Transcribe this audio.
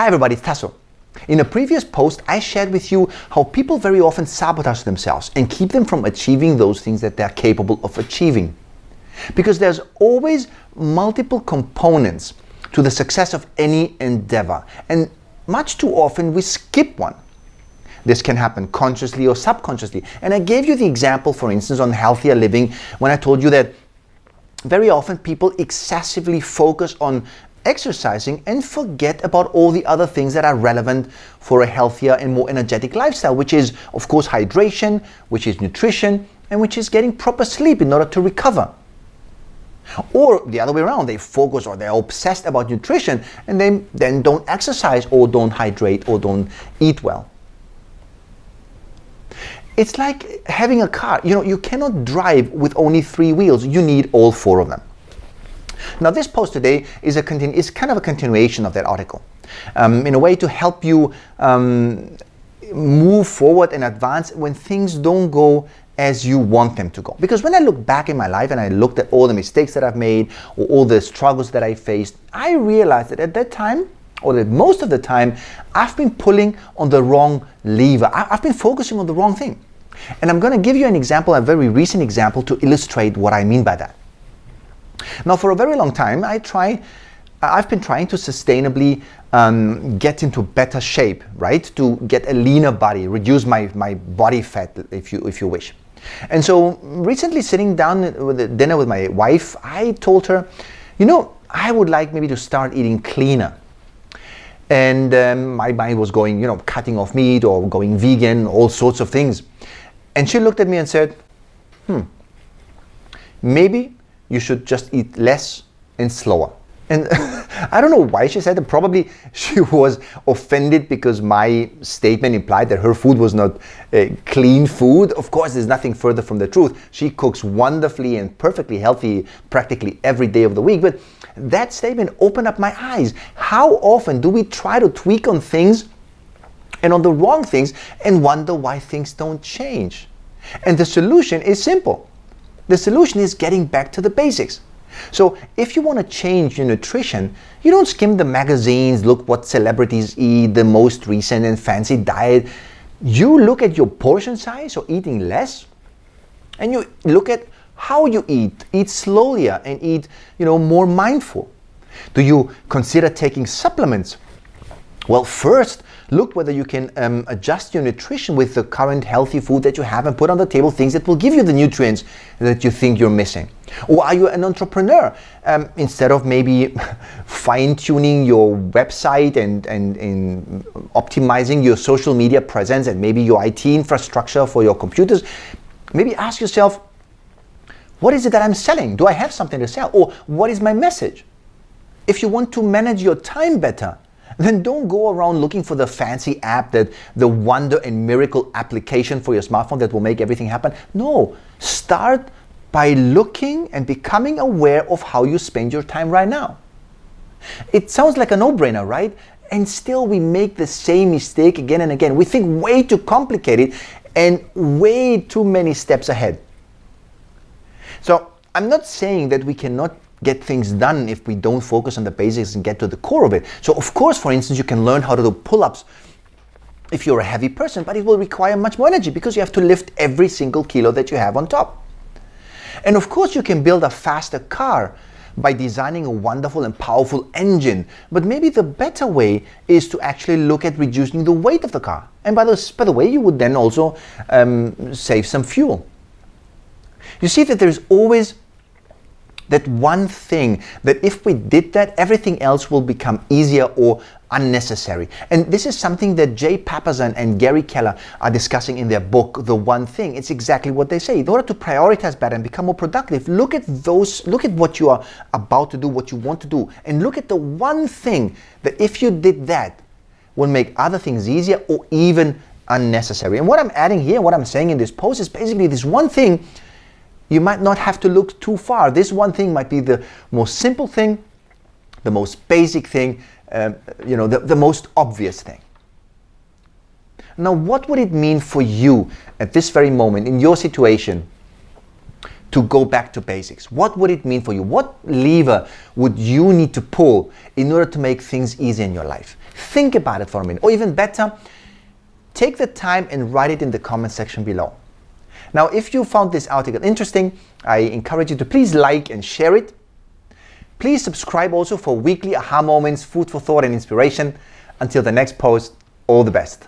Hi everybody, it's Tasso. In a previous post, I shared with you how people very often sabotage themselves and keep them from achieving those things that they're capable of achieving. Because there's always multiple components to the success of any endeavor, and much too often we skip one. This can happen consciously or subconsciously. And I gave you the example, for instance, on healthier living when I told you that very often people excessively focus on exercising and forget about all the other things that are relevant for a healthier and more energetic lifestyle, which is, of course, hydration, which is nutrition, and which is getting proper sleep in order to recover. Or the other way around, they focus or they're obsessed about nutrition and then don't exercise or don't hydrate or don't eat well. It's like having a car. You cannot drive with only 3 wheels. You need all 4 of them. Now this post today is kind of a continuation of that article, in a way to help you move forward and advance when things don't go as you want them to go. Because when I look back in my life and I looked at all the mistakes that I've made or all the struggles that I faced, I realized that at that time, or that most of the time, I've been pulling on the wrong lever. I've been focusing on the wrong thing. And I'm going to give you an example, a very recent example, to illustrate what I mean by that. Now, for a very long time, I've been trying to sustainably get into better shape, right? To get a leaner body, reduce my body fat, if you wish. And so recently, sitting down with dinner with my wife, I told her, I would like maybe to start eating cleaner. And my mind was going, cutting off meat or going vegan, all sorts of things. And she looked at me and said, maybe you should just eat less and slower. And I don't know why she said it. Probably she was offended because my statement implied that her food was not clean food. Of course, there's nothing further from the truth. She cooks wonderfully and perfectly healthy practically every day of the week. But that statement opened up my eyes. How often do we try to tweak on things and on the wrong things and wonder why things don't change? And the solution is simple. The solution is getting back to the basics. So if you want to change your nutrition, you don't skim the magazines, look what celebrities eat, the most recent and fancy diet. You look at your portion size or eating less, and you look at how you eat slowly and eat, more mindful. Do you consider taking supplements? Well, first, look whether you can adjust your nutrition with the current healthy food that you have and put on the table things that will give you the nutrients that you think you're missing. Or are you an entrepreneur? Instead of maybe fine-tuning your website and optimizing your social media presence and maybe your IT infrastructure for your computers, maybe ask yourself, what is it that I'm selling? Do I have something to sell? Or what is my message? If you want to manage your time better, then don't go around looking for the fancy app, the wonder and miracle application for your smartphone that will make everything happen. No, start by looking and becoming aware of how you spend your time right now. It sounds like a no-brainer, right? And still we make the same mistake again and again. We think way too complicated and way too many steps ahead. So I'm not saying that we cannot get things done if we don't focus on the basics and get to the core of it. So of course, for instance, you can learn how to do pull-ups if you're a heavy person, but it will require much more energy because you have to lift every single kilo that you have on top. And of course, you can build a faster car by designing a wonderful and powerful engine, but maybe the better way is to actually look at reducing the weight of the car. And by the way, you would then also save some fuel. You see that there's always that one thing that if we did that, everything else will become easier or unnecessary. And this is something that Jay Papasan and Gary Keller are discussing in their book, The One Thing. It's exactly what they say. In order to prioritize better and become more productive, look at what you are about to do, what you want to do, and look at the one thing that if you did that, will make other things easier or even unnecessary. And what I'm adding here, what I'm saying in this post is basically this one thing. You might not have to look too far. This one thing might be the most simple thing, the most basic thing, the most obvious thing. Now, what would it mean for you at this very moment in your situation to go back to basics? What would it mean for you? What lever would you need to pull in order to make things easy in your life? Think about it for a minute. Or even better, take the time and write it in the comment section below. Now, if you found this article interesting, I encourage you to please like and share it. Please subscribe also for weekly aha moments, food for thought and inspiration. Until the next post, all the best.